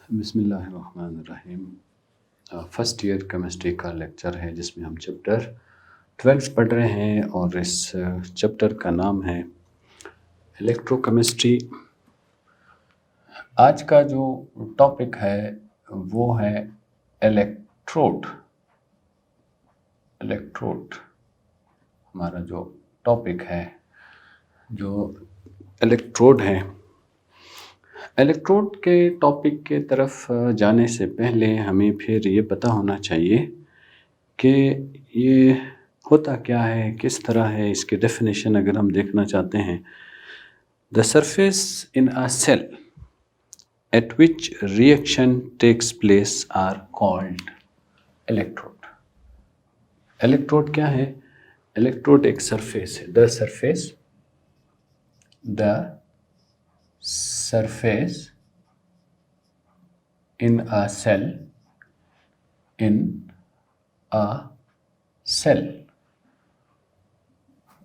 बिस्मिल्लाहिर्रहमानिर्रहीम। First year chemistry का lecture है जिसमें हम चैप्टर 12 पढ़ रहे हैं और इस चैप्टर का नाम है इलेक्ट्रोकेमिस्ट्री। आज का जो टॉपिक है वो है इलेक्ट्रोड। इलेक्ट्रोड हमारा जो टॉपिक है, जो इलेक्ट्रोड है। इलेक्ट्रोड के टॉपिक के तरफ जाने से पहले हमें फिर ये पता होना चाहिए कि ये होता क्या है, किस तरह है। इसकी डेफिनेशन अगर हम देखना चाहते हैं, the surface in a cell at which reaction takes place are called electrode. Electrode क्या है? इलेक्ट्रोड एक सरफेस है। The surface in a cell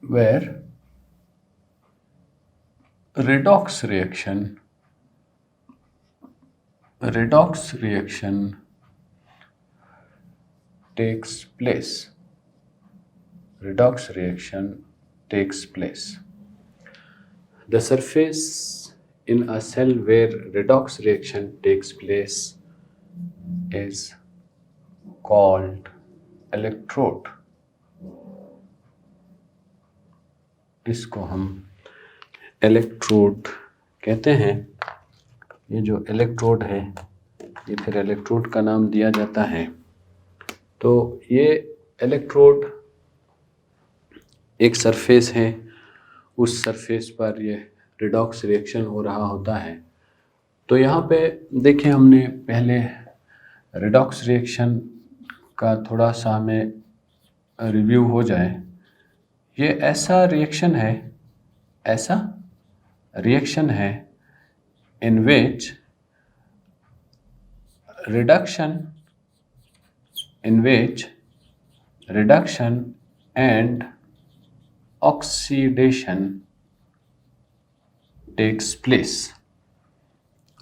where redox reaction takes place. Redox reaction takes place. The surface in a cell where redox reaction takes place is called electrode. इसको हम electrode कहते हैं। ये जो इलेक्ट्रोड है, ये फिर इलेक्ट्रोड का नाम दिया जाता है। तो ये इलेक्ट्रोड एक सरफेस है, उस सरफेस पर ये रिडॉक्स रिएक्शन हो रहा होता है। तो यहाँ पे देखें, हमने पहले रिडॉक्स रिएक्शन का थोड़ा सा हमें रिव्यू हो जाए। ये ऐसा रिएक्शन है in which reduction and oxidation takes place.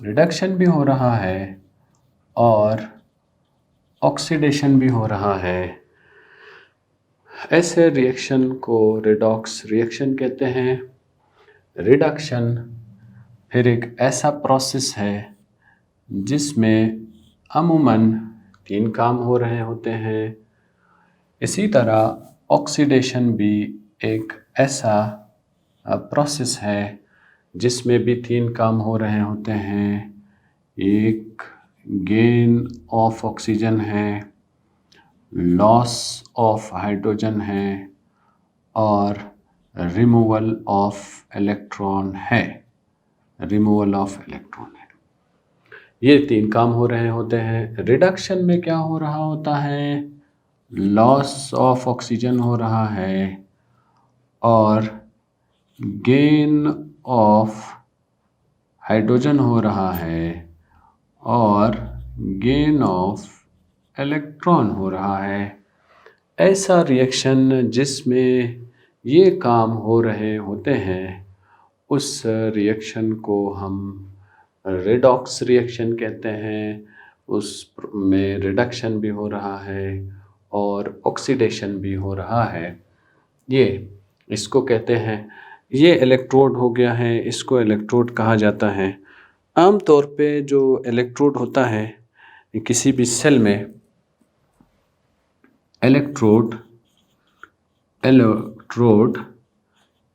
Reduction भी हो रहा है और ऑक्सीडेशन भी हो रहा है। ऐसे रिएक्शन को रिडॉक्स रिएक्शन कहते हैं। रिडक्शन फिर एक ऐसा प्रोसेस है जिसमें अमूमन 3 काम हो रहे होते हैं। इसी तरह ऑक्सीडेशन भी एक ऐसा प्रोसेस है जिसमें भी 3 काम हो रहे होते हैं। एक गेन ऑफ ऑक्सीजन है, लॉस ऑफ हाइड्रोजन है और रिमूवल ऑफ इलेक्ट्रॉन है। ये 3 काम हो रहे होते हैं। रिडक्शन में क्या हो रहा होता है? लॉस ऑफ ऑक्सीजन हो रहा है और गेन ऑफ हाइड्रोजन हो रहा है और गेन ऑफ इलेक्ट्रॉन हो रहा है। ऐसा रिएक्शन जिसमें ये काम हो रहे होते हैं, उस रिएक्शन को हम रिडॉक्स रिएक्शन कहते हैं। उसमें रिडक्शन भी हो रहा है और ऑक्सीडेशन भी हो रहा है। इसको कहते हैं, ये इलेक्ट्रोड हो गया है, इसको इलेक्ट्रोड कहा जाता है। आम तौर पे जो इलेक्ट्रोड होता है किसी भी सेल में, electrode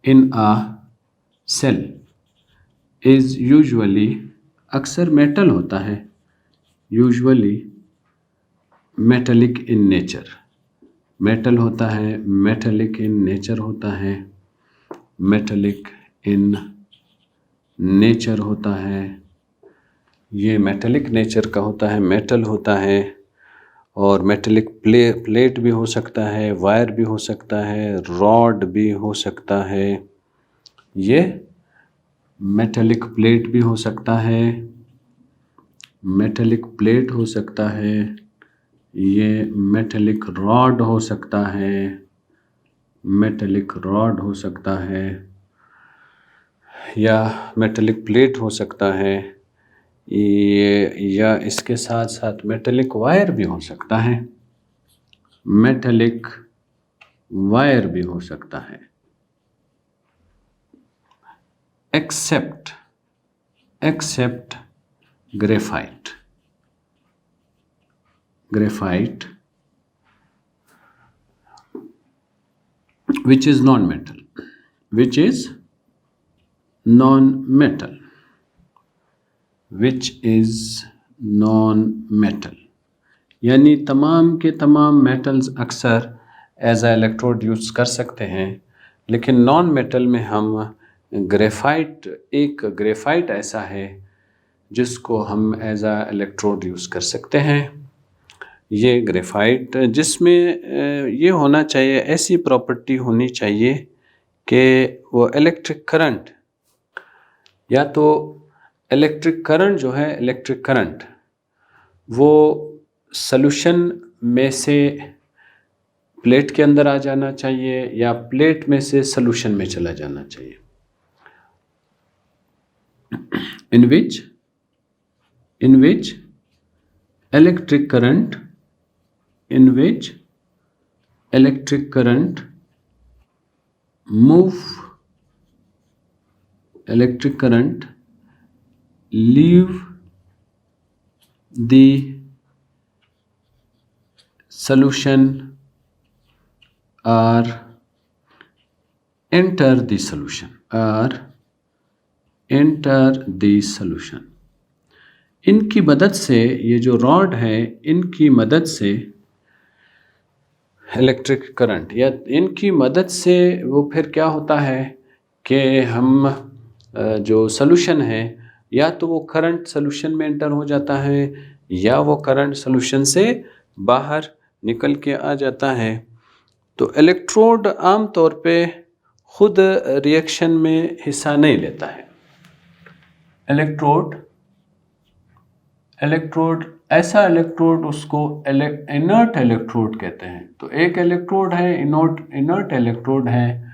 in a cell is usually, अक्सर मेटल होता है, usually metallic in nature. Metal होता है, मेटेलिक इन नेचर होता है, मेटेलिक इन नेचर होता है। ये मेटेलिक नेचर का होता है, मेटल होता है। और मेटेलिक प्लेट भी हो सकता है, वायर भी हो सकता है, रॉड भी हो सकता है। ये मेटेलिक प्लेट भी हो सकता है, मेटेलिक प्लेट हो सकता है, ये मेटेलिक रॉड हो सकता है, मेटेलिक रॉड हो सकता है या मेटेलिक प्लेट हो सकता है ये या इसके साथ साथ मेटेलिक वायर भी हो सकता है, मेटेलिक वायर भी हो सकता है। Except graphite, graphite which is non-metal, which is non-metal, which is non-metal, यानी तमाम के तमाम मेटल्स अक्सर एज आ इलेक्ट्रोड यूज़ कर सकते हैं, लेकिन नॉन मेटल में हम एक ग्रेफाइट ऐसा है जिसको हम एज आ इलेक्ट्रोड यूज़ कर सकते हैं। ये ग्रेफाइट जिसमें ये होना चाहिए, ऐसी प्रॉपर्टी होनी चाहिए कि वो इलेक्ट्रिक करंट, या तो इलेक्ट्रिक करंट वो सॉल्यूशन में से प्लेट के अंदर आ जाना चाहिए या प्लेट में से सॉल्यूशन में चला जाना चाहिए। in which electric current leave the solution or enter the solution। इनकी मदद से, ये जो रॉड है इनकी मदद से इलेक्ट्रिक करंट, या इनकी मदद से वो फिर क्या होता है कि हम जो सॉल्यूशन है, या तो वो करंट सॉल्यूशन में एंटर हो जाता है या वो करंट सॉल्यूशन से बाहर निकल के आ जाता है। तो इलेक्ट्रोड आम तौर पे खुद रिएक्शन में हिस्सा नहीं लेता है। इलेक्ट्रोड ऐसा इलेक्ट्रोड उसको इनर्ट इलेक्ट्रोड कहते हैं। तो एक इलेक्ट्रोड है इनर्ट इलेक्ट्रोड है,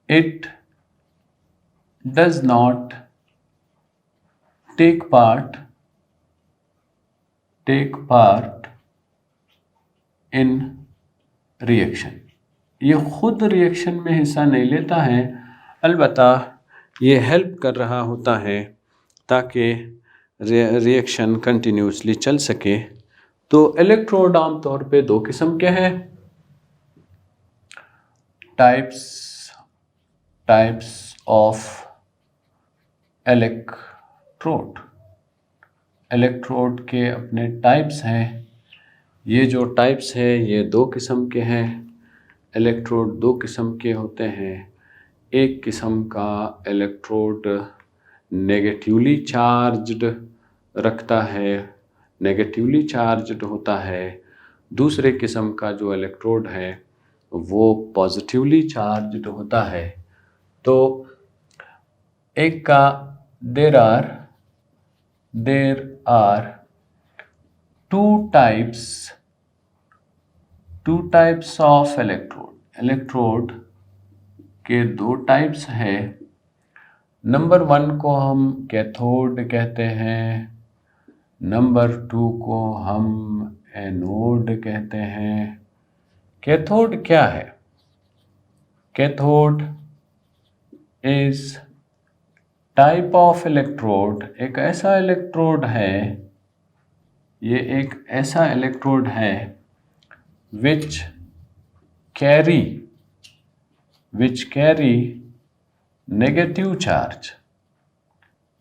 it does not take part in reaction, ये खुद रिएक्शन में हिस्सा नहीं लेता है, अलबत्ता ये हेल्प कर रहा होता है ताकि रिएक्शन कंटिन्यूसली चल सके। तो इलेक्ट्रोड आमतौर पे दो किस्म के हैं, टाइप्स ऑफ इलेक्ट्रोड के अपने टाइप्स हैं। ये जो टाइप्स हैं ये दो किस्म के हैं। इलेक्ट्रोड दो किस्म के होते हैं। एक किस्म का इलेक्ट्रोड नेगेटिवली चार्ज्ड रखता है, नेगेटिवली चार्ज्ड होता है। दूसरे किस्म का जो इलेक्ट्रोड है वो पॉजिटिवली चार्ज्ड होता है। तो एक का there are two types of electrode के दो टाइप्स हैं। नंबर 1 को हम कैथोड कहते हैं, नंबर 2 को हम एनोड कहते हैं। कैथोड क्या है? Cathode is type of electrode, एक ऐसा इलेक्ट्रोड है, ये एक ऐसा इलेक्ट्रोड है विच कैरी नेगेटिव चार्ज,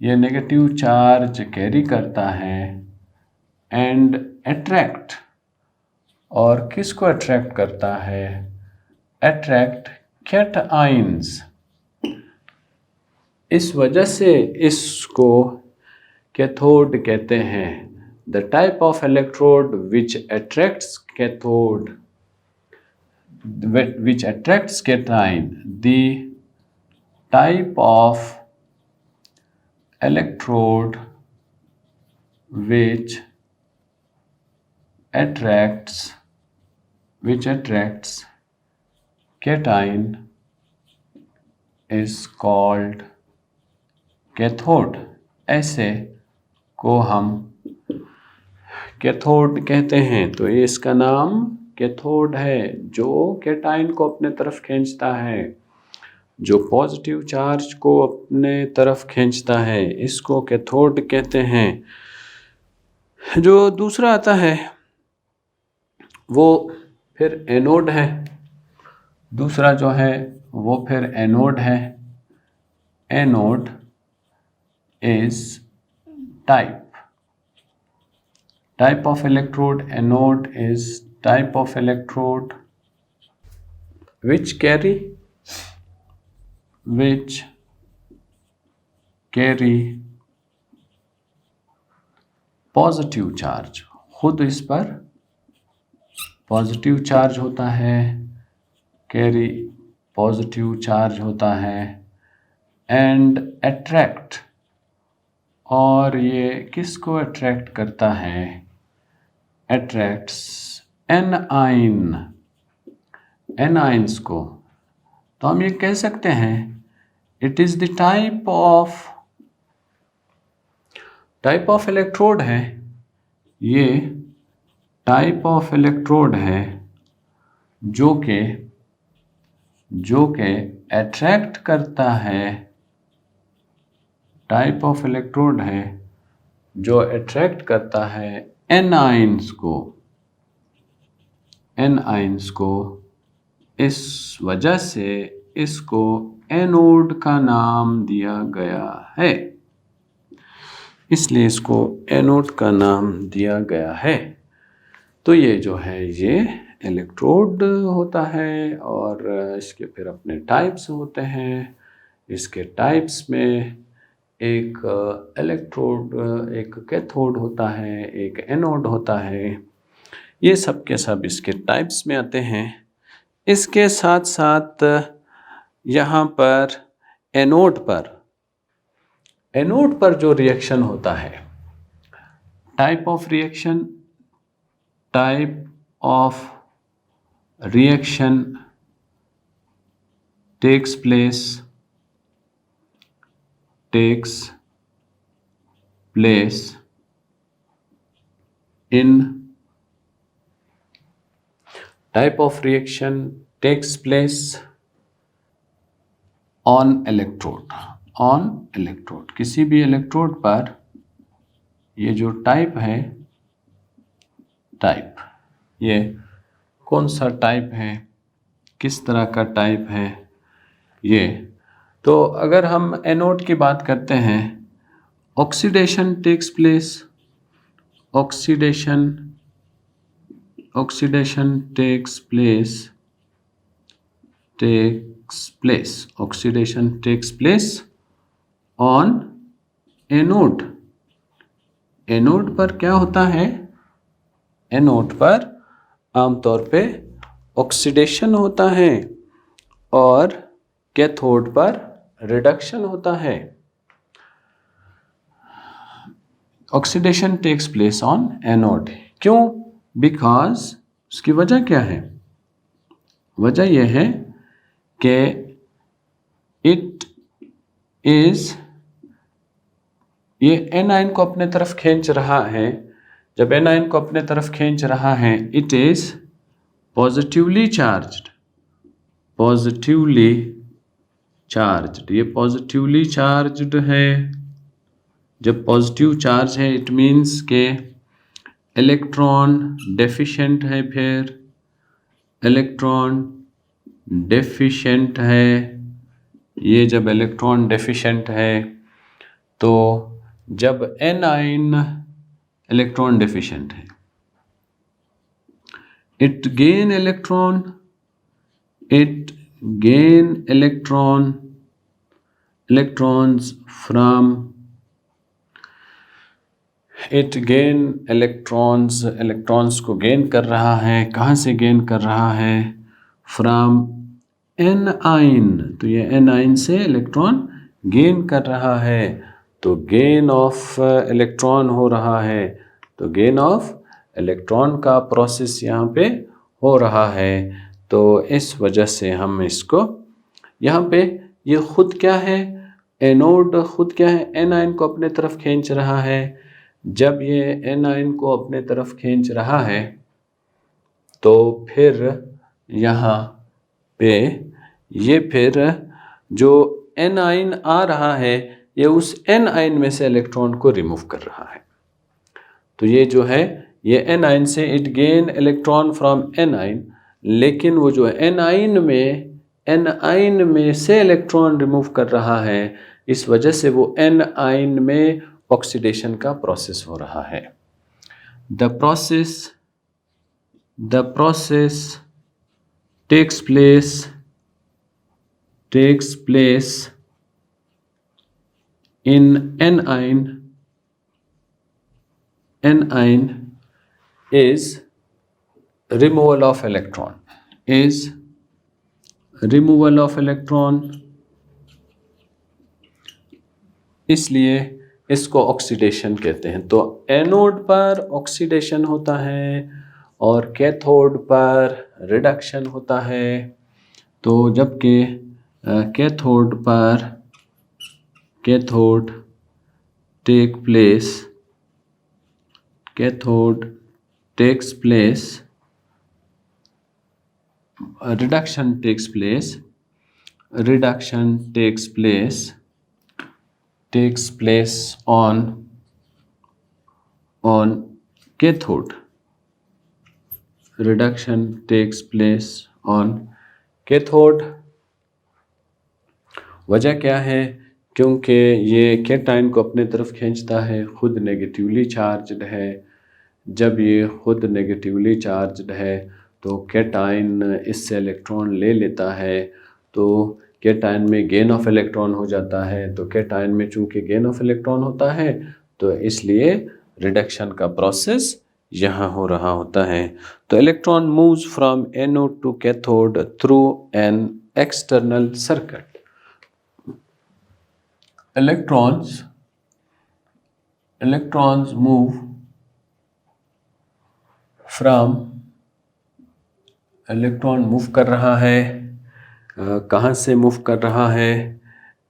ये नेगेटिव चार्ज कैरी करता है एंड अट्रैक्ट, और किसको अट्रैक्ट करता है? Attract cations. इस वजह से इसको कैथोड कहते हैं। The type of electrode which attracts cation, the type of electrode which attracts cation is called cathode। ऐसे को हम कैथोड कहते हैं। तो ये इसका नाम कैथोड है, जो कैटायन को अपने तरफ खींचता है, जो पॉजिटिव चार्ज को अपने तरफ खींचता है, इसको कैथोड कहते हैं। जो दूसरा आता है वो फिर एनोड है। दूसरा जो है वो फिर एनोड है। Anode is type of electrode. Anode is type of electrode which carry positive charge. खुद इस पर पॉजिटिव चार्ज होता है, कैरी पॉजिटिव चार्ज होता है, एंड अट्रैक्ट, और ये किसको अट्रैक्ट करता है? अट्रैक्ट्स एनाइंस को। तो हम ये कह सकते हैं it is the type of electrode है, ये टाइप ऑफ इलेक्ट्रोड है जो के अट्रैक्ट करता है, टाइप ऑफ इलेक्ट्रोड है जो अट्रैक्ट करता है एनाइंस को। इस वजह से इसको एनोड का नाम दिया गया है, इसलिए इसको एनोड का नाम दिया गया है। तो ये जो है ये इलेक्ट्रोड होता है, और इसके फिर अपने टाइप्स होते हैं। इसके टाइप्स में एक इलेक्ट्रोड, एक कैथोड होता है, एक एनोड होता है। ये सब के सब इसके टाइप्स में आते हैं। इसके साथ साथ यहाँ पर एनोड पर जो रिएक्शन होता है, type of reaction takes place in type of reaction takes place on electrode। किसी भी इलेक्ट्रोड पर ये जो टाइप है, ये कौन सा टाइप है, किस तरह का टाइप है ये। तो अगर हम एनोड की बात करते हैं, oxidation takes place on anode. Anode पर क्या होता है? एनोड पर आमतौर पे ऑक्सीडेशन होता है, और कैथोड पर रिडक्शन होता है। Oxidation takes place on anode. क्यों? बिकॉज उसकी वजह क्या है? वजह यह है कि ये एनायन को अपने तरफ खींच रहा है। जब एनायन को अपने तरफ खींच रहा है, इट इज पॉजिटिवली चार्ज्ड। ये पॉजिटिवली चार्ज्ड है। जब पॉजिटिव चार्ज है, इट मीन्स के इलेक्ट्रॉन डेफिशिएंट है। फिर इलेक्ट्रॉन डेफिशिएंट है, ये जब इलेक्ट्रॉन डेफिशिएंट है, तो जब एनाइन इलेक्ट्रॉन डेफिशिएंट है, it gain electrons को गेन कर रहा है। कहाँ से गेन कर रहा है? From A9. तो ये एनाइन से इलेक्ट्रॉन गेन कर रहा है, तो गेन ऑफ इलेक्ट्रॉन हो रहा है। तो गेन ऑफ इलेक्ट्रॉन का प्रोसेस यहाँ पे हो रहा है। तो इस वजह से हम इसको यहाँ पे, ये खुद क्या है? एनोड खुद क्या है? एनायन को अपने तरफ खींच रहा है। जब ये एनाइन को अपने तरफ खींच रहा है तो फिर यहाँ पे ये फिर जो एनाइन आ रहा है ये उस एनाइन में से इलेक्ट्रॉन को रिमूव कर रहा है। तो ये जो है ये एनाइन से it gain electron from A9, लेकिन वो जो एनाइन में से इलेक्ट्रॉन रिमूव कर रहा है, इस वजह से वो एनाइन में ऑक्सीडेशन का प्रोसेस हो रहा है। The process takes place in anion is removal of electron, इसलिए इसको ऑक्सीडेशन कहते हैं। तो एनोड पर ऑक्सीडेशन होता है और कैथोड पर रिडक्शन होता है। तो जबकि cathode takes place reduction takes place on cathode. Reduction takes place on cathode. वजह क्या है? क्योंकि ये कैटायन को अपने तरफ खींचता है, खुद नेगेटिवली चार्ज्ड है। जब ये खुद नेगेटिवली चार्ज्ड है तो कैटायन इससे इलेक्ट्रॉन ले लेता है, तो कैटायन में गेन ऑफ इलेक्ट्रॉन हो जाता है। तो कैटायन में चूंकि गेन ऑफ इलेक्ट्रॉन होता है तो इसलिए रिडक्शन का प्रोसेस यहाँ हो रहा होता है। तो electron moves from anode to cathode through an external circuit. electrons move from electron move कर रहा है, कहाँ से मूव कर रहा है?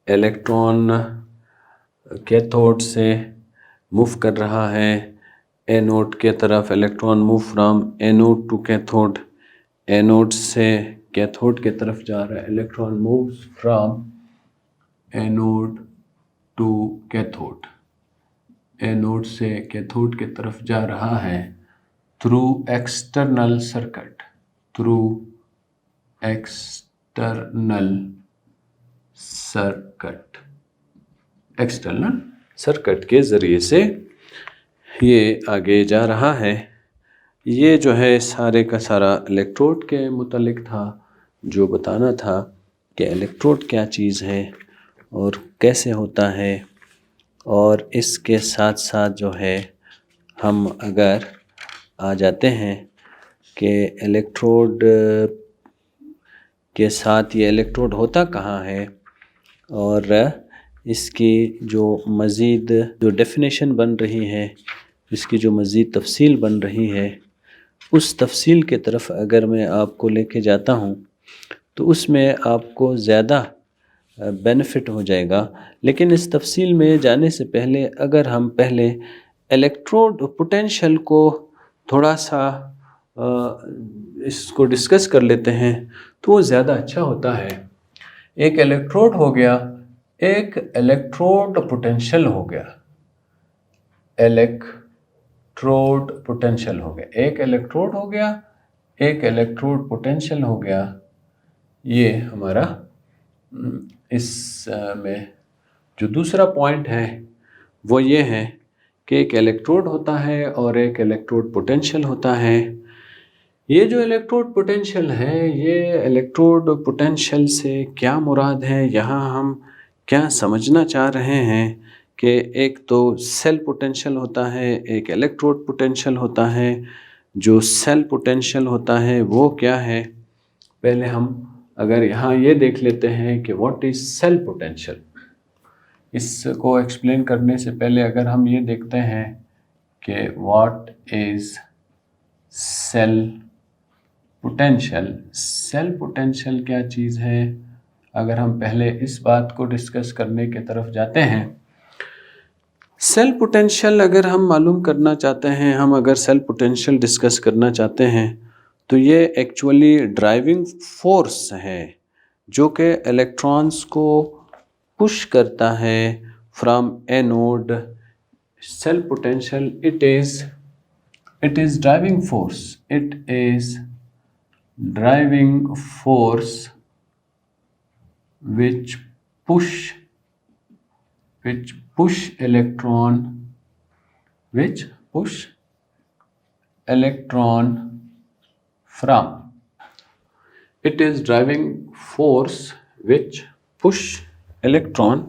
इलेक्ट्रॉन कैथोड से मूव कर रहा है एनोड के तरफ। Electron move from anode to cathode, anode से कैथोड के तरफ जा रहा है। Electron moves from anode to cathode, anode से कैथोड के तरफ जा रहा है थ्रू एक्सटर्नल सर्किट के ज़रिए से ये आगे जा रहा है। ये जो है सारे का सारा इलेक्ट्रोड के मुतालिक था, जो बताना था कि इलेक्ट्रोड क्या चीज़ है और कैसे होता है। और इसके साथ साथ जो है हम अगर आ जाते हैं कि इलेक्ट्रोड के साथ ये इलेक्ट्रोड होता कहाँ है और इसकी जो मज़ीद जो डेफिनेशन बन रही है, इसकी जो मज़ीद तफसील बन रही है, उस तफसील के तरफ अगर मैं आपको लेके जाता हूँ तो उसमें आपको ज़्यादा बेनिफिट हो जाएगा। लेकिन इस तफसील में जाने से पहले अगर हम पहले इलेक्ट्रोड पोटेंशियल को थोड़ा सा इसको डिस्कस कर लेते हैं तो वो ज़्यादा अच्छा होता है। एक इलेक्ट्रोड हो गया, एक इलेक्ट्रोड पोटेंशियल हो गया, इलेक्ट्रोड पोटेंशियल हो गया, एक इलेक्ट्रोड हो गया, एक इलेक्ट्रोड पोटेंशियल हो गया। ये हमारा इसमें जो दूसरा पॉइंट है वो ये है कि एक इलेक्ट्रोड होता है और एक इलेक्ट्रोड पोटेंशियल होता है। ये जो इलेक्ट्रोड पोटेंशियल है, ये इलेक्ट्रोड पोटेंशियल से क्या मुराद है, यहाँ हम क्या समझना चाह रहे हैं कि एक तो सेल पोटेंशियल होता है, एक इलेक्ट्रोड पोटेंशियल होता है। जो सेल पोटेंशियल होता है वो क्या है? पहले हम अगर यहाँ ये देख लेते हैं कि व्हाट इज़ सेल पोटेंशियल। इसको एक्सप्लेन करने से पहले अगर हम ये देखते हैं कि what is cell potential, cell potential क्या चीज़ है, अगर हम पहले इस बात को डिस्कस करने की तरफ जाते हैं सेल पोटेंशियल अगर हम मालूम करना चाहते हैं, हम अगर सेल पोटेंशियल डिस्कस करना चाहते हैं, तो ये एक्चुअली ड्राइविंग फोर्स है जो कि इलेक्ट्रॉन्स को पुश करता है from anode. Cell potential it is driving force. It is driving force which push electron from. It is driving force which push electron,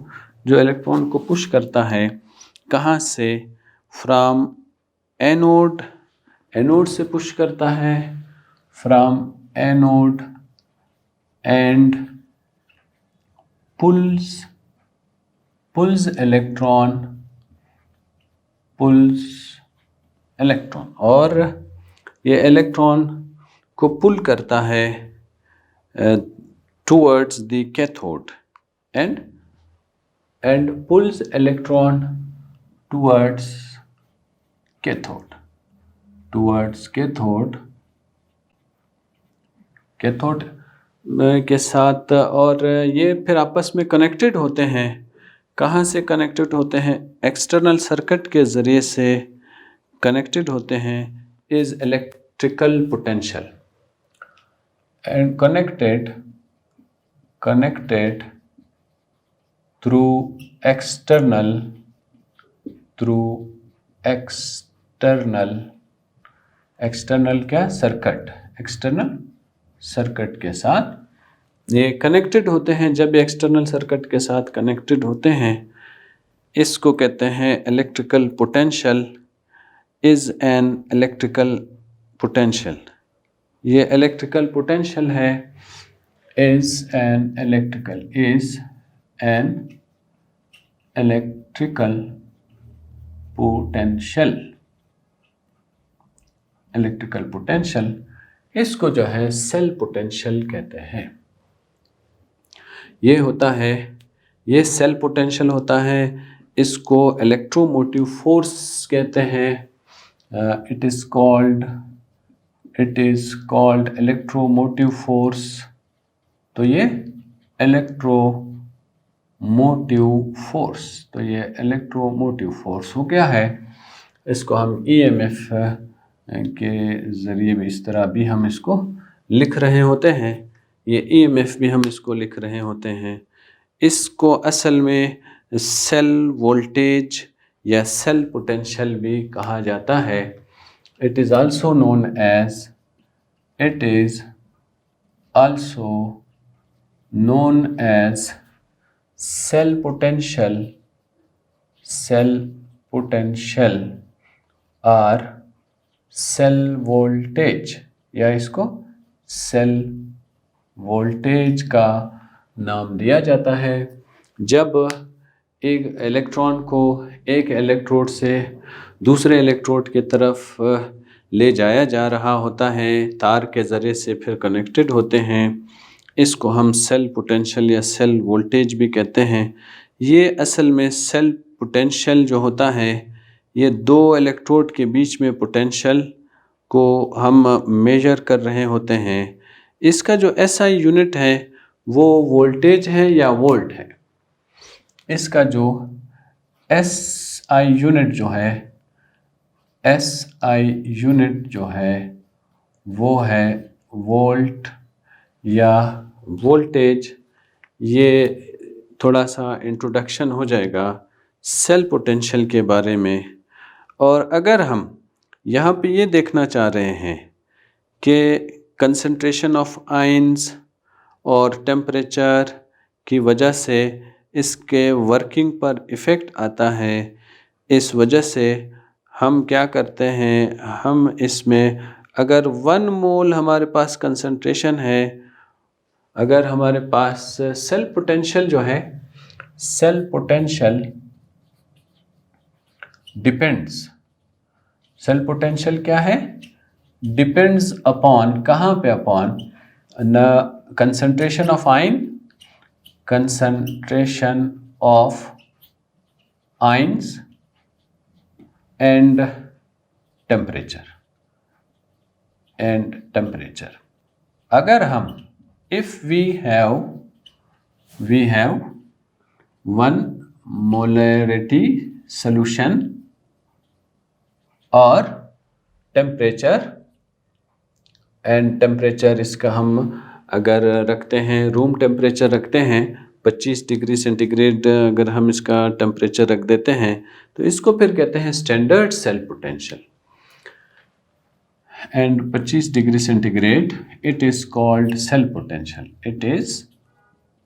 जो इलेक्ट्रॉन को पुश करता है कहाँ से? From anode. एनोड से पुश करता है, from anode, and pulls electron, और ये इलेक्ट्रॉन को पुल करता है towards the cathode, and pulls electron towards cathode के साथ. और ये फिर आपस में कनेक्टेड होते हैं. कहाँ से कनेक्टेड होते हैं? एक्सटर्नल सर्किट के ज़रिए से कनेक्टेड होते हैं. Is electrical potential and connected through external क्या? सर्किट. एक्सटर्नल सर्किट के साथ ये कनेक्टेड होते हैं. जब एक्सटर्नल सर्किट के साथ कनेक्टेड होते हैं, इसको कहते हैं electrical potential. Is an electrical potential. ये इलेक्ट्रिकल पोटेंशियल है. Is an electrical potential. इसको जो है सेल पोटेंशियल कहते हैं. ये होता है, ये सेल पोटेंशियल होता है. इसको इलेक्ट्रोमोटिव फोर्स कहते हैं. It is called electromotive force. तो ये इलेक्ट्रोमोटिव फोर्स हो गया है. इसको हम EMF के ज़रिए भी इस तरह भी हम इसको लिख रहे होते हैं. ये EMF भी हम इसको लिख रहे होते हैं. इसको असल में सेल वोल्टेज या सेल पोटेंशियल भी कहा जाता है. It is also known as cell potential और सेल वोल्टेज, या इसको सेल वोल्टेज का नाम दिया जाता है. जब एक इलेक्ट्रॉन को एक इलेक्ट्रोड से दूसरे इलेक्ट्रोड की तरफ ले जाया जा रहा होता है, तार के ज़रिए से फिर कनेक्टेड होते हैं, इसको हम सेल पोटेंशियल या सेल वोल्टेज भी कहते हैं. ये असल में सेल पोटेंशियल जो होता है, ये दो इलेक्ट्रोड के बीच में पोटेंशियल को हम मेजर कर रहे होते हैं. इसका जो SI यूनिट है वो वोल्टेज है या वोल्ट है. इसका जो SI यूनिट जो है वो है वोल्ट या वोल्टेज. ये थोड़ा सा इंट्रोडक्शन हो जाएगा सेल पोटेंशियल के बारे में. और अगर हम यहाँ पे ये देखना चाह रहे हैं कि कंसंट्रेशन ऑफ आयंस और टेम्परेचर की वजह से इसके वर्किंग पर इफ़ेक्ट आता है, इस वजह से हम क्या करते हैं, हम इसमें अगर 1 मोल हमारे पास कंसंट्रेशन है, अगर हमारे पास सेल पोटेंशियल जो है, cell potential depends, cell potential क्या है? डिपेंड्स अपॉन, कहाँ पे? अपॉन न concentration of ions and temperature. अगर हम if we have one molarity solution और टेम्परेचर इसका हम अगर रखते हैं रूम टेम्परेचर रखते हैं 25 डिग्री सेंटीग्रेड, अगर हम इसका टेम्परेचर रख देते हैं तो इसको फिर कहते हैं standard cell potential. And 25 degree centigrade it is called cell potential, it is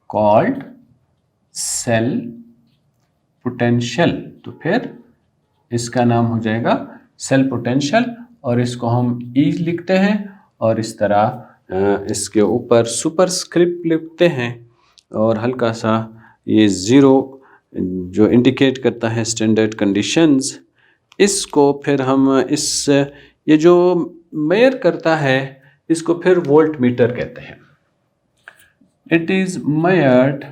called cell potential. तो फिर इसका नाम हो जाएगा सेल पोटेंशियल और इसको हम E लिखते हैं और इस तरह इसके ऊपर सुपरस्क्रिप्ट लिखते हैं और हल्का सा ये ज़ीरो जो इंडिकेट करता है स्टैंडर्ड कंडीशंस, इसको फिर हम ये जो मेजर करता है इसको फिर वोल्ट मीटर कहते हैं। It is measured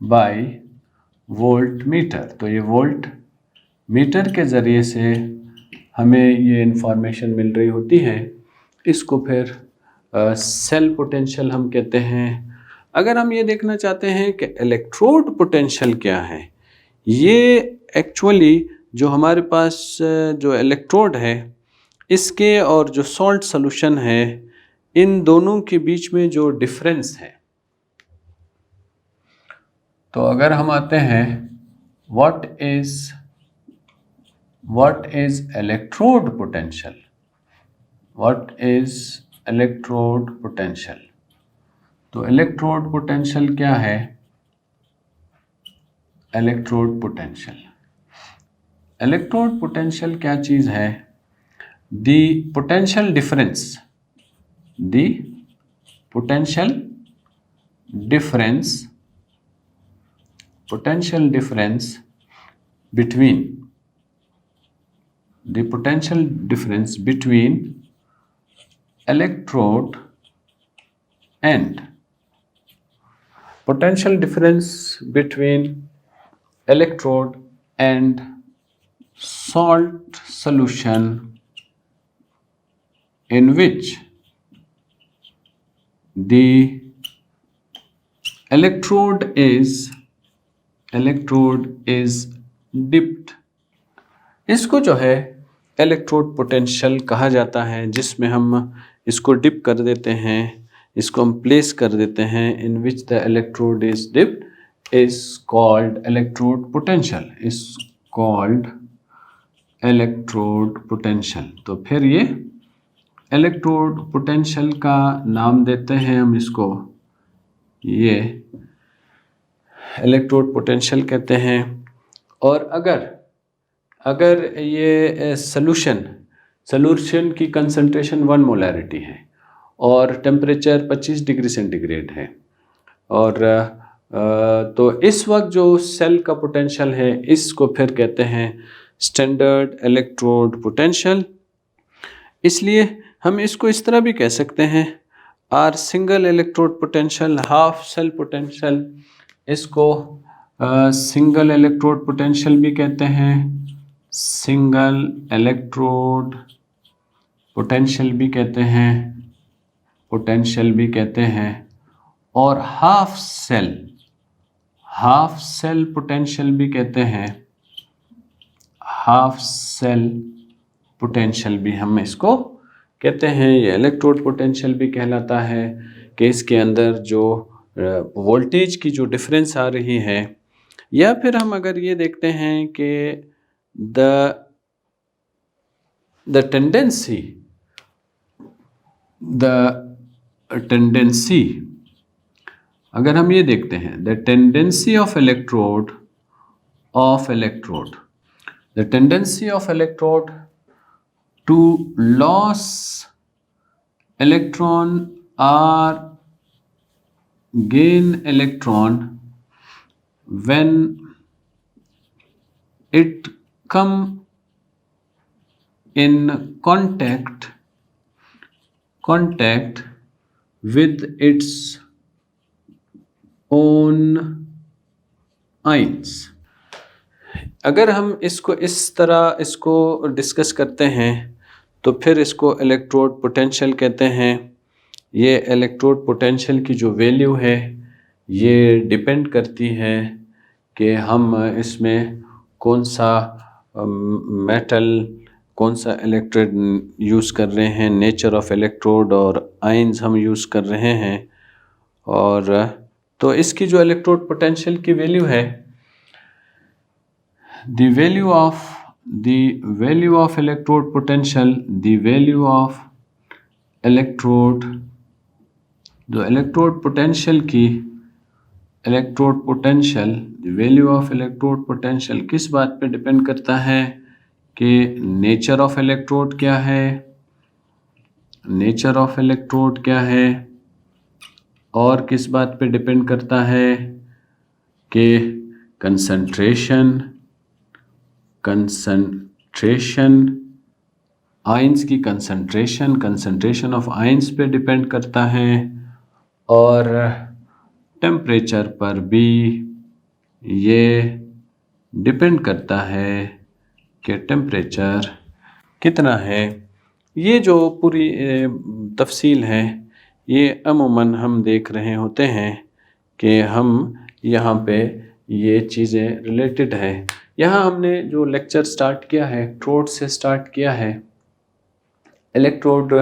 by volt meter. तो ये वोल्ट मीटर के ज़रिए से हमें ये इंफॉर्मेशन मिल रही होती है, इसको फिर सेल पोटेंशियल हम कहते हैं। अगर हम ये देखना चाहते हैं कि इलेक्ट्रोड पोटेंशियल क्या है, ये एक्चुअली जो हमारे पास जो इलेक्ट्रोड है इसके और जो सॉल्ट सॉल्यूशन है इन दोनों के बीच में जो डिफरेंस है, तो अगर हम आते हैं what is electrode potential, what is electrode potential. तो इलेक्ट्रोड पोटेंशियल क्या है? इलेक्ट्रोड पोटेंशियल क्या चीज़ है? The potential difference between electrode and salt solution in which the electrode is dipped। इसको जो है इलेक्ट्रोड पोटेंशियल कहा जाता है, जिसमें हम इसको डिप कर देते हैं, इसको हम प्लेस कर देते हैं, in which the electrode is dipped is called electrode potential. तो फिर ये इलेक्ट्रोड पोटेंशियल का नाम देते हैं हम इसको, ये इलेक्ट्रोड पोटेंशियल कहते हैं। और अगर ये सॉल्यूशन की कंसंट्रेशन 1 मोलैरिटी है और टेम्परेचर 25 डिग्री सेंटीग्रेड है, और तो इस वक्त जो सेल का पोटेंशियल है इसको फिर कहते हैं स्टैंडर्ड इलेक्ट्रोड पोटेंशियल। इसलिए हम इसको इस तरह भी कह सकते हैं, or single electrode potential half cell potential, इसको सिंगल इलेक्ट्रोड पोटेंशियल भी कहते हैं, सिंगल इलेक्ट्रोड पोटेंशियल भी कहते हैं, और हाफ सेल पोटेंशियल भी कहते हैं, हाफ सेल पोटेंशियल भी हम इसको कहते हैं। ये इलेक्ट्रोड पोटेंशियल भी कहलाता है कि इसके अंदर जो वोल्टेज की जो डिफरेंस आ रही है, या फिर हम अगर ये देखते हैं कि the tendency अगर हम ये देखते हैं, the tendency of electrode to lose electron or gain electron when it come in contact with its own ions। अगर हम इसको इस तरह इसको डिस्कस करते हैं तो फिर इसको इलेक्ट्रोड पोटेंशियल कहते हैं। ये इलेक्ट्रोड पोटेंशियल की जो वैल्यू है ये डिपेंड करती है कि हम इसमें कौन सा मेटल, कौन सा इलेक्ट्रोड यूज़ कर रहे हैं, नेचर ऑफ इलेक्ट्रोड और आयंस हम यूज़ कर रहे हैं। और तो इसकी जो इलेक्ट्रोड पोटेंशियल की वैल्यू है, the value of electrode potential, the value of electrode, जो इलेक्ट्रोड पोटेंशियल की electrode potential, the value of electrode potential किस बात पे डिपेंड करता है कि नेचर ऑफ इलेक्ट्रोड क्या है, नेचर ऑफ इलेक्ट्रोड क्या है, और किस बात पे डिपेंड करता है कि कंसंट्रेशन आयंस की कंसंट्रेशन ऑफ आयंस पे डिपेंड करता है, और टेम्परेचर पर भी ये डिपेंड करता है कि टेम्परेचर कितना है। ये जो पूरी तफसील है ये अमूमन हम देख रहे होते हैं कि हम यहाँ पे ये चीज़ें रिलेटेड है। यहाँ हमने जो लेक्चर स्टार्ट किया है इलेक्ट्रोड से स्टार्ट किया है। इलेक्ट्रोड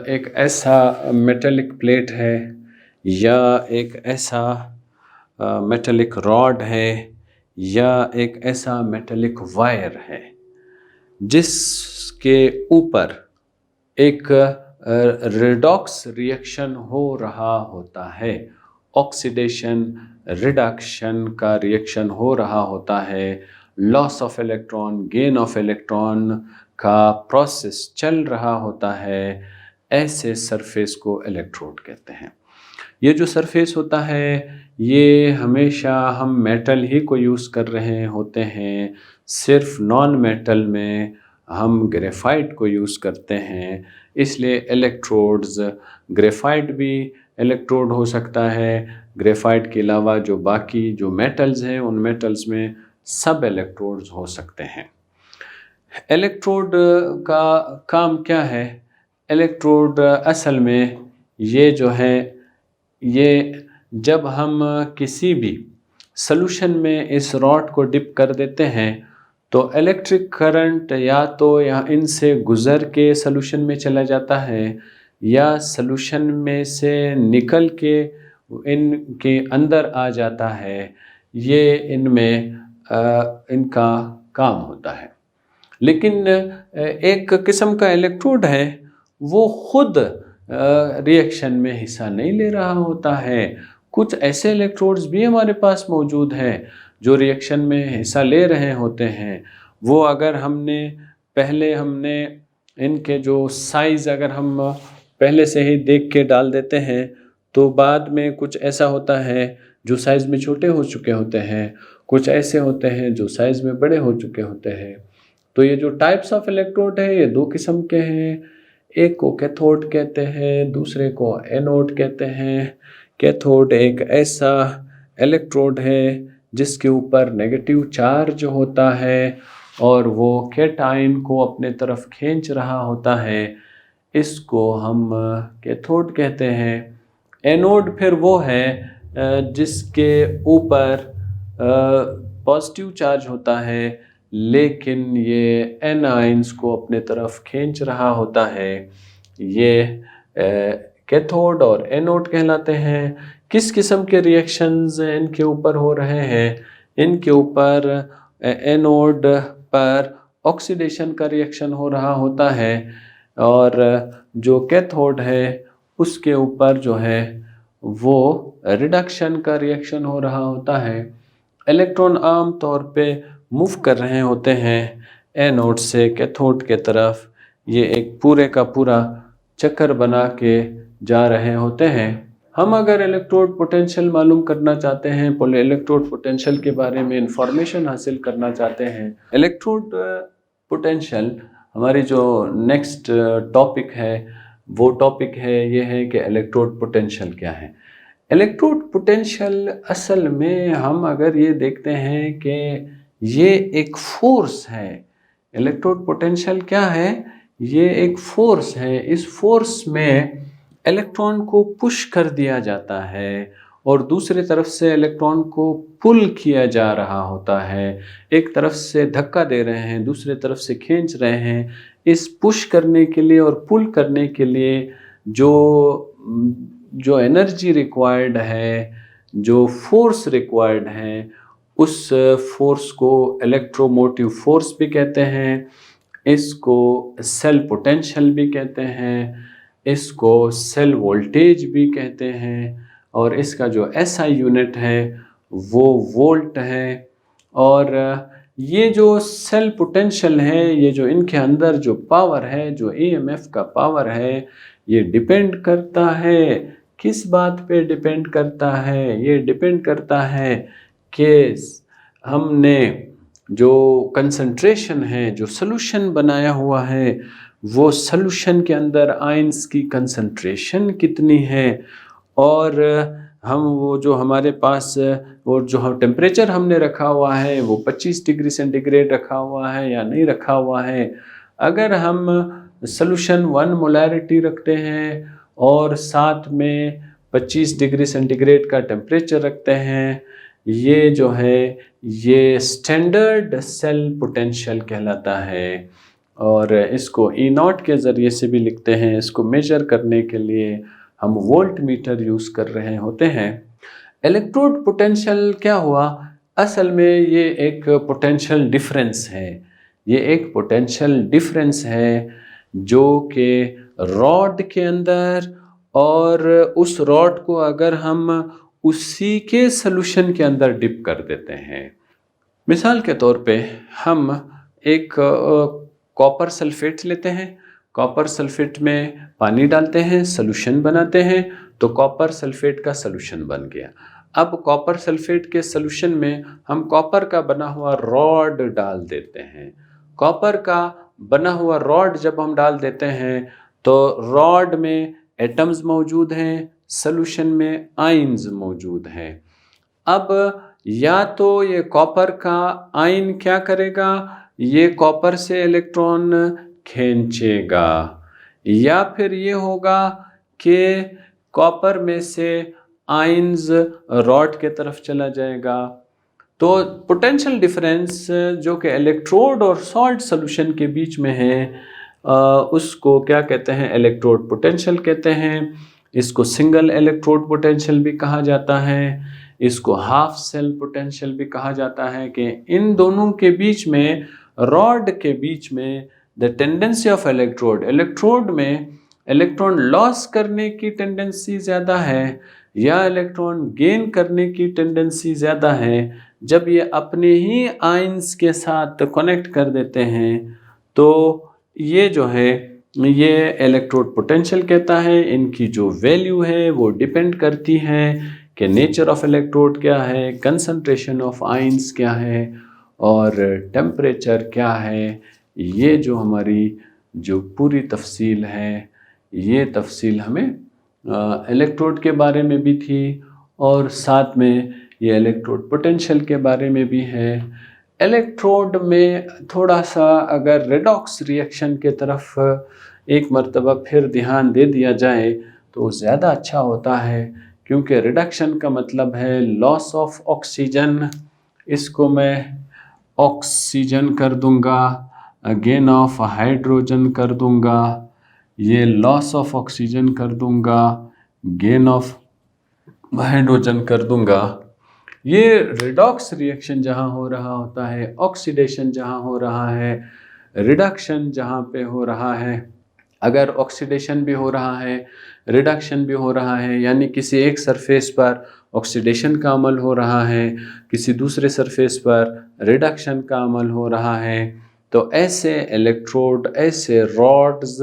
एक ऐसा मेटेलिक प्लेट है या एक ऐसा मेटेलिक रॉड है या एक ऐसा मेटेलिक वायर है जिसके ऊपर एक रेडॉक्स रिएक्शन हो रहा होता है, ऑक्सीडेशन रिडक्शन का रिएक्शन हो रहा होता है, loss of electron gain of electron का प्रोसेस चल रहा होता है। ऐसे सरफेस को इलेक्ट्रोड कहते हैं। ये जो सरफेस होता है ये हमेशा हम मेटल ही को यूज़ कर रहे होते हैं, सिर्फ नॉन मेटल में हम ग्रेफाइट को यूज़ करते हैं। इसलिए इलेक्ट्रोड्स, ग्रेफाइट भी इलेक्ट्रोड हो सकता है, ग्रेफाइट के अलावा जो बाकी जो मेटल्स हैं उन मेटल्स में सब इलेक्ट्रोड्स हो सकते हैं। इलेक्ट्रोड का काम क्या है? इलेक्ट्रोड असल में ये जो है ये जब हम किसी भी सॉल्यूशन में इस रॉड को डिप कर देते हैं तो इलेक्ट्रिक करंट या तो यहाँ इनसे गुज़र के सॉल्यूशन में चला जाता है या सॉल्यूशन में से निकल के इनके अंदर आ जाता है। ये इनमें इनका काम होता है। लेकिन एक किस्म का इलेक्ट्रोड है वो खुद रिएक्शन में हिस्सा नहीं ले रहा होता है। कुछ ऐसे इलेक्ट्रोड्स भी हमारे पास मौजूद हैं जो रिएक्शन में हिस्सा ले रहे होते हैं। वो अगर हमने इनके जो साइज़ अगर हम पहले से ही देख के डाल देते हैं तो बाद में कुछ ऐसा होता है जो साइज़ में छोटे हो चुके होते हैं, कुछ ऐसे होते हैं जो साइज़ में बड़े हो चुके होते हैं। तो ये जो टाइप्स ऑफ इलेक्ट्रोड है ये दो किस्म के हैं। एक को कैथोड कहते हैं, दूसरे को एनोड कहते हैं। कैथोड एक ऐसा इलेक्ट्रोड है जिसके ऊपर नेगेटिव चार्ज होता है और वो कैटायन को अपने तरफ खींच रहा होता है, इसको हम कैथोड कहते हैं। एनोड फिर वो है जिसके ऊपर पॉजिटिव चार्ज होता है लेकिन ये एनायंस को अपने तरफ खींच रहा होता है। ये कैथोड और एनोड कहलाते हैं। किस किस्म के रिएक्शंस इनके ऊपर हो रहे हैं? इनके ऊपर एनोड पर ऑक्सीडेशन का रिएक्शन हो रहा होता है और जो कैथोड है उसके ऊपर जो है वो रिडक्शन का रिएक्शन हो रहा होता है। इलेक्ट्रॉन आम तौर पे मूव कर रहे होते हैं एनोड से कैथोड के तरफ। ये एक पूरे का पूरा चक्कर बना के जा रहे होते हैं। हम अगर इलेक्ट्रोड पोटेंशियल मालूम करना चाहते हैं, इलेक्ट्रोड पोटेंशियल के बारे में इंफॉर्मेशन हासिल करना चाहते हैं, इलेक्ट्रोड पोटेंशियल हमारी जो नेक्स्ट टॉपिक है वो टॉपिक है ये है कि इलेक्ट्रोड पोटेंशियल क्या है। इलेक्ट्रोड पोटेंशियल असल में हम अगर ये देखते हैं कि ये एक फोर्स है। इलेक्ट्रोड पोटेंशियल क्या है? ये एक फोर्स है। इस फोर्स में इलेक्ट्रॉन को पुश कर दिया जाता है और दूसरी तरफ से इलेक्ट्रॉन को पुल किया जा रहा होता है। एक तरफ से धक्का दे रहे हैं, दूसरी तरफ से खींच रहे हैं। इस पुश करने के लिए और पुल करने के लिए जो एनर्जी रिक्वायर्ड है, जो फोर्स रिक्वायर्ड है, उस फोर्स को इलेक्ट्रोमोटिव फोर्स भी कहते हैं, इसको सेल पोटेंशियल भी कहते हैं, इसको सेल वोल्टेज भी कहते हैं, और इसका जो एसआई यूनिट है वो वोल्ट है। और ये जो सेल पोटेंशियल है, ये जो इनके अंदर जो पावर है, जो ईएमएफ का पावर है, ये डिपेंड करता है किस बात पे डिपेंड करता है? ये डिपेंड करता है कि हमने जो कंसंट्रेशन है, जो सॉल्यूशन बनाया हुआ है, वो सॉल्यूशन के अंदर आयंस की कंसंट्रेशन कितनी है, और हम वो जो हमारे पास वो जो हम टेम्परेचर हमने रखा हुआ है वो 25 डिग्री सेंटीग्रेड रखा हुआ है या नहीं रखा हुआ है। अगर हम सॉल्यूशन 1 मोलैरिटी रखते हैं और साथ में 25 डिग्री सेंटीग्रेड का टेम्परेचर रखते हैं, ये जो है ये स्टैंडर्ड सेल पोटेंशियल कहलाता है। और इसको ई नॉट के ज़रिए से भी लिखते हैं। इसको मेजर करने के लिए हम वोल्ट मीटर यूज़ कर रहे होते हैं। इलेक्ट्रोड पोटेंशियल क्या हुआ? असल में ये एक पोटेंशियल डिफरेंस है। ये एक पोटेंशियल डिफरेंस है जो कि रॉड के अंदर, और उस रॉड को अगर हम उसी के सॉल्यूशन के अंदर डिप कर देते हैं। मिसाल के तौर पे हम एक कॉपर सल्फेट लेते हैं, कॉपर सल्फेट में पानी डालते हैं, सॉल्यूशन बनाते हैं, तो कॉपर सल्फेट का सॉल्यूशन बन गया। अब कॉपर सल्फेट के सॉल्यूशन में हम कॉपर का बना हुआ रॉड डाल देते हैं। कॉपर का बना हुआ रॉड जब हम डाल देते हैं तो रॉड में एटम्स मौजूद हैं, सॉल्यूशन में आयंस मौजूद हैं। अब या तो ये कॉपर का आयन क्या करेगा, ये कॉपर से इलेक्ट्रॉन खींचेगा, या फिर ये होगा कि कॉपर में से आयंस रॉड के तरफ चला जाएगा। तो पोटेंशियल डिफरेंस जो कि इलेक्ट्रोड और सॉल्ट सॉल्यूशन के बीच में है, उसको क्या कहते हैं? इलेक्ट्रोड पोटेंशियल कहते हैं। इसको सिंगल इलेक्ट्रोड पोटेंशियल भी कहा जाता है, इसको हाफ सेल पोटेंशियल भी कहा जाता है। कि इन दोनों के बीच में, रॉड के बीच में, द टेंडेंसी ऑफ इलेक्ट्रोड में इलेक्ट्रॉन लॉस करने की टेंडेंसी ज़्यादा है या इलेक्ट्रॉन गेन करने की टेंडेंसी ज़्यादा है। जब ये अपने ही आयंस के साथ कनेक्ट कर देते हैं तो ये जो है ये इलेक्ट्रोड पोटेंशियल कहता है। इनकी जो वैल्यू है वो डिपेंड करती है कि नेचर ऑफ इलेक्ट्रोड क्या है, कंसंट्रेशन ऑफ आयंस क्या है, और टेम्परेचर क्या है। ये जो हमारी जो पूरी तफसील है, ये तफसील हमें इलेक्ट्रोड के बारे में भी थी और साथ में ये इलेक्ट्रोड पोटेंशियल के बारे में भी है। इलेक्ट्रोड में थोड़ा सा अगर रेडॉक्स रिएक्शन के तरफ एक मर्तबा फिर ध्यान दे दिया जाए तो ज़्यादा अच्छा होता है, क्योंकि रिडक्शन का मतलब है लॉस ऑफ ऑक्सीजन। इसको मैं ऑक्सीजन कर दूंगा, गेन ऑफ हाइड्रोजन कर दूंगा, ये लॉस ऑफ ऑक्सीजन कर दूंगा, गेन ऑफ हाइड्रोजन कर दूंगा। ये रिडॉक्स रिएक्शन जहाँ हो रहा होता है, ऑक्सीडेशन जहाँ हो रहा है, रिडक्शन जहाँ पे हो रहा है, अगर ऑक्सीडेशन भी हो रहा है, रिडक्शन भी हो रहा है, यानी किसी एक सरफेस पर ऑक्सीडेशन का अमल हो रहा है, किसी दूसरे सरफेस पर रिडक्शन का अमल हो रहा है, तो ऐसे इलेक्ट्रोड, ऐसे रॉड्स,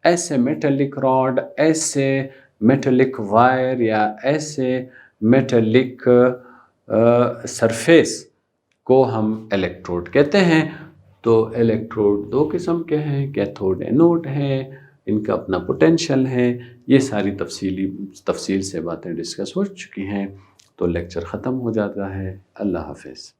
ऐसे मेटेलिक रॉड, ऐसे मेटेलिक वायर या ऐसे मेटेलिक सरफेस को हम इलेक्ट्रोड कहते हैं। तो इलेक्ट्रोड दो किस्म के हैं, कैथोड एनोड है, इनका अपना पोटेंशियल है। ये सारी तफसील से बातें डिस्कस हो चुकी हैं, तो लेक्चर ख़त्म हो जाता है। अल्लाह हाफ़िज़।